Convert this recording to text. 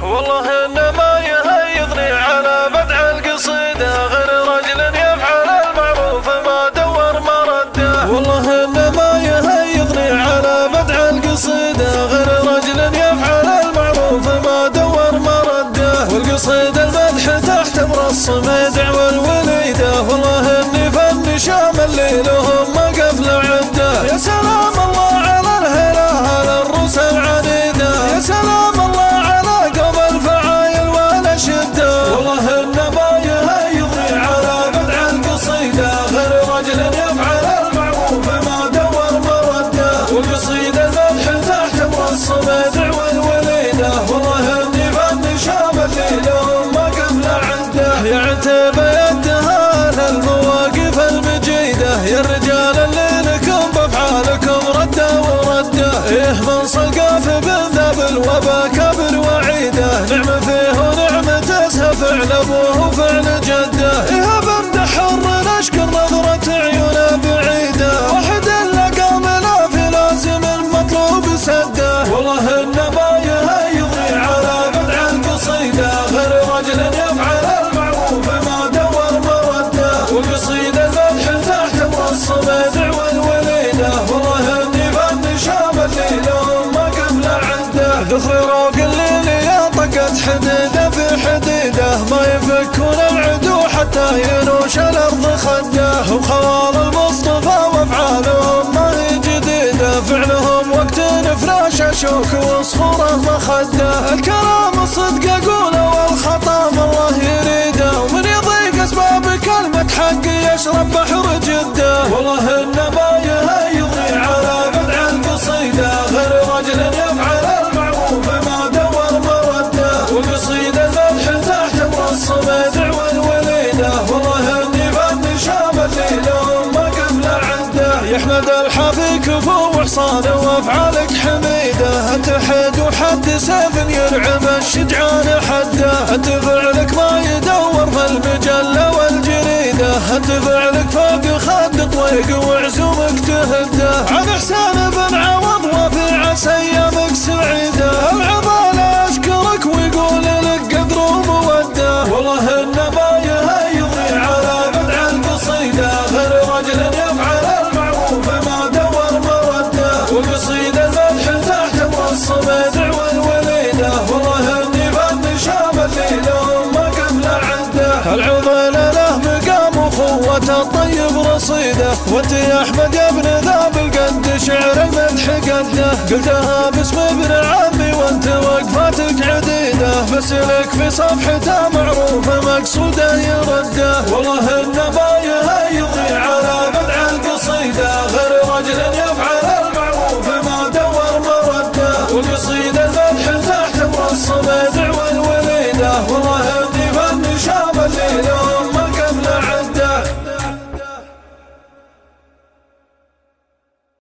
والله إن ما يهيضني على بدع القصيدة غير رجل يفعل المعروف ما دور مرده. والله إن ما يهيضني على بدع القصيدة غير رجل يفعل المعروف ما دور مرده. والقصيدة المدح تعتبر الصميدع والوليدة. والله إني فن شامل لي لهم ما قفل عده. يا سلام الله على الهلا الروس العنيدة. يا سلام الله على قوم الفعايل والأشدة. والله إن ما يهيضني على بدع القصيدة غير رجل يفعل المعروف ما دور مرده. والقصيدة المدح تعتبر الصميدع والوليدة. والله إني فن شامل لي لهم ما قفل عده. يعتب يدها للمواقف المجيدة. يا الرجال اللي لكم بأفعالكم رده ورده. إيه من صقاف بن ذاب الوبا كبر وعيده. نعم فيه ونعم تسهى فعل أبوه وفعل جده. إيه بمدح حر نشكر نظرة عيونه بعيده. واحد لقى ملا في لازم المطلوب سده. والله إن ما يهيضني على بدع القصيدة غير رجل يفعل المعروف ما دور مرده. والقصيدة المدح تعتبر الصميدع والوليدة. والله إني فن شامل لي لهم ما قبل عده. ذخر روق الليل يا طقت حديده في حديده. ما يفكون العدو حتى ينوش الأرض خده. وخوال المصطفى وافعالهم ما هي جديده. فعلهم وقت نفراش شوك وصخوره مخده. الكلام الصدق اقوله والخطا الله يريده. ومن يضيق اسباب كلمة حق يشرب بحر جده. والله إن ما يهيضني على بدع القصيدة غير رجل يفعل المعروف ما دور مرده. والقصيدة المدح تعتبر الصميدع والوليدة. والله إني فن شامل لي لهم ما قبل عده. يحمد الحافي كفو وحصان وافعالك حميده. انت حد وحد سيف يرعب الشجعان حده. انت فعلك ما يدور في المجله والجريده. انت فعلك فوق خد طويق وعزومك تهده. عن حسين بن عوض وفي عسى ايامك سعيده. العضال اشكرك ويقول لك قدر وموده. والله إن ما يهيضني على بدع القصيدة غير رجل يفعل المعروف ما دور مرده. والقصيدة المدح تعتبر الصميدع والوليدة. والله إني فن شامل لي لهم ما قبل عده. العضال له مقام وخوة الطيب رصيده. وانت يا احمد يا ابن ذاب القد شعر المدح قده. قلتها باسم ابن عمي وانت وقفاتك عديده. بس لك في صفحته معروف مقصوده يرده. والله